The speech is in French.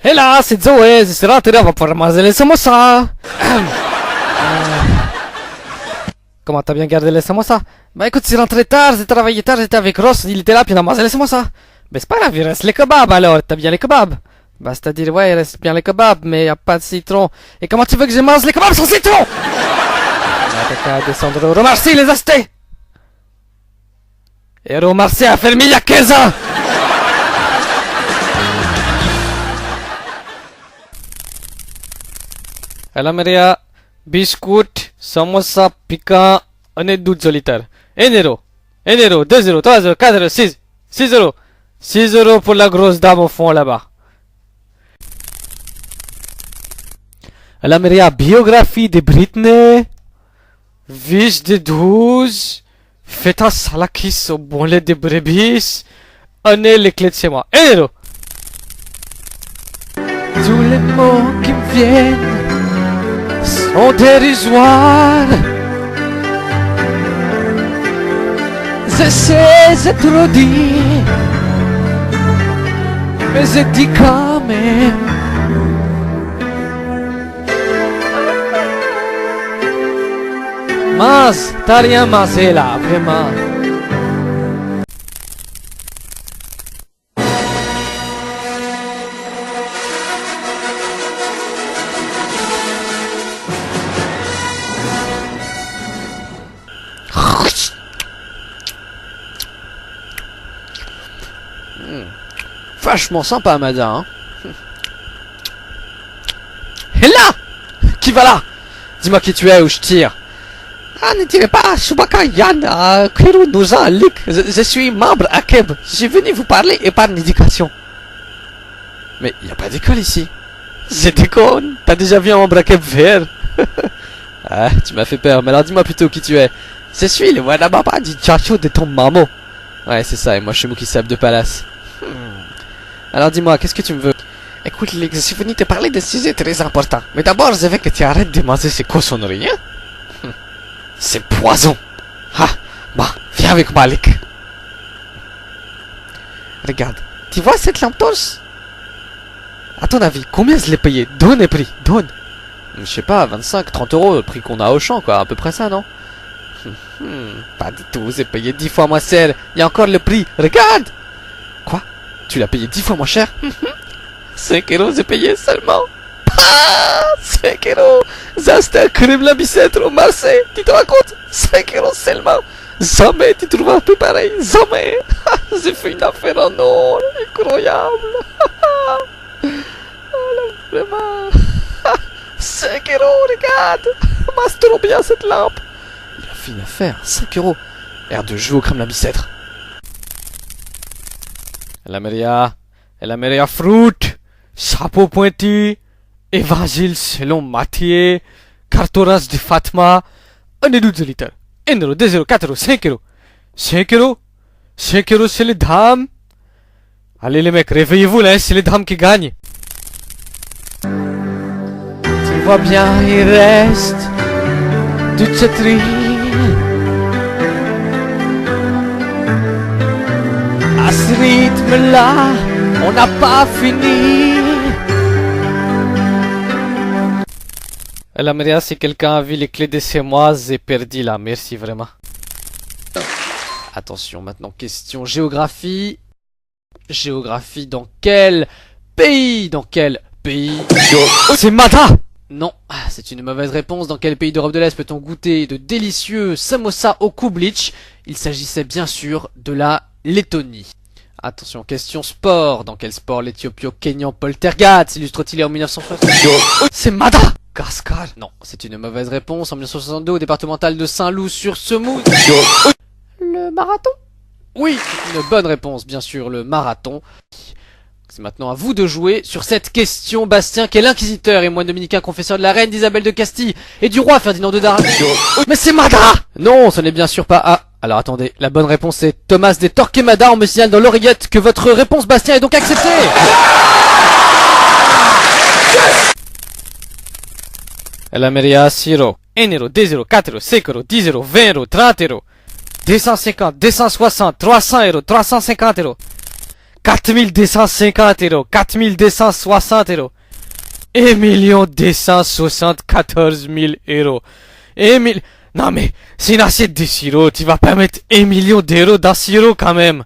Et là, c'est Zoé, je suis rentré, on va pouvoir manger les samosas. Comment t'as bien gardé les samosas? Bah écoute, c'est rentré tard, j'ai travaillé tard, j'étais avec Ross, il était là, puis on a mangé les samosas. Mais c'est pas grave, il reste les kebabs alors, t'as bien les kebabs? Bah c'est-à-dire, ouais, il reste bien les kebabs, mais y a pas de citron. Et comment tu veux que je mange les kebabs sans citron? Bah t'as qu'à descendre au Romarcy les acheter. Et Romarcy a fermé il y a 15 ans. Hello Maria, biscuit, samosa, piquant, un et 12 solitaire. 1 euro, 2 euros, 3 euros, 4 euros, 6 euros. 6 euros pour la grosse dame au fond là-bas. Hello Maria, biographie de Britney, fiche de 12, feta salakis au bon lait de brebis, un et les clés de chez moi. 1 euro. Tous les mots qui me viennent sont dérisoires. J'essaie de trop dire, mais je dis quand même. Mas, t'as rien mangé là, vraiment. Vachement sympa, madame. Et là, qui va là? Dis-moi qui tu es ou je tire. Ah, ne tirez pas, Chewbacca, Yann, Kiro, Nouza, Lick. Je suis membre à Keb. Je suis venu vous parler et par l'éducation. Mais il n'y a pas d'école ici. Je déconne. T'as déjà vu un membre à Keb vert? Ah, tu m'as fait peur. Mais alors dis-moi plutôt qui tu es. Je suis le Wadababa du Chacho de ton maman. Ouais, c'est ça. Et moi, je suis Mookie Sab de Palace. Alors dis-moi, qu'est-ce que tu me veux? Écoute, Lick, je suis venu te parler d'un sujet très important. Mais d'abord, je veux que tu arrêtes de manger ces cochonneries, hein? C'est poison. Ah, bah, viens avec moi, Lick. Regarde, tu vois cette lampe torche? À ton avis, combien je l'ai payé? Donne les prix, donne. Je sais pas, 25, 30 euros, le prix qu'on a au champ, quoi, à peu près ça, non? Pas du tout, j'ai payé 10 fois moins cher. Il y a encore le prix, regarde. Quoi? Tu l'as payé 10 fois moins cher? 5 euros, j'ai payé seulement. Ah, 5 euros. J'ai acheté un crème la bicêtre au marché. Tu te rends compte? 5 euros seulement. Jamais tu trouveras un peu pareil. Jamais. J'ai fait une affaire en or. Incroyable. Oh, vraiment. 5 euros, regarde. Masse trop bien cette lampe. Il a fait une affaire. 5 euros. Air de jeu au crème la bicêtre. La Maria fruit. Chapeau pointu. Évangile selon Matthieu, cartoras de Fatma, 1 et 12 litres. 1 euro, 2 euros, 4 euros, 5 euros. 5 euros? 5 euros, c'est les dames. Allez les mecs, réveillez-vous là, c'est les dames qui gagnent. Tu vois bien, il reste toute cette rue. À ce rythme-là, on n'a pas fini. La Maria, si quelqu'un a vu les clés de chez moi, j'ai perdu là, merci vraiment. Attention, maintenant question géographie. Géographie dans quel pays? Dans quel pays? C'est Mada! Non, c'est une mauvaise réponse. Dans quel pays d'Europe de l'Est peut-on goûter de délicieux samosas au kublitch? Il s'agissait bien sûr de la Lettonie. Attention, question sport. Dans quel sport l'Éthiopio-Kenyan Poltergeist s'illustre-t-il en 1960? C'est Mada! Gascar. Non, c'est une mauvaise réponse. En 1962, au départemental de Saint-Loup-sur-Semouse. Le marathon? Oui, une bonne réponse, bien sûr, le marathon. C'est maintenant à vous de jouer sur cette question. Bastien, quel inquisiteur et moine dominicain confesseur de la reine d'Isabelle de Castille et du roi Ferdinand de d'Aragon? Mais c'est Madra! Non, ce n'est bien sûr pas A. Alors attendez, la bonne réponse c'est Thomas de Torquemada. On me signale dans l'oreillette que votre réponse, Bastien, est donc acceptée. La Maria, 6 euros, 1 euro, 2 euros, 4 euros, 5 euros, 10 euros, 20 euros, 30 euros, 250, 260, 300 euros, 350 euros, 4250 euros. 4260 euros. 1 274 000 euros. 1 000... Non mais, c'est une assiette de sirop. Tu vas pas mettre 1 million d'euros dans sirop quand même.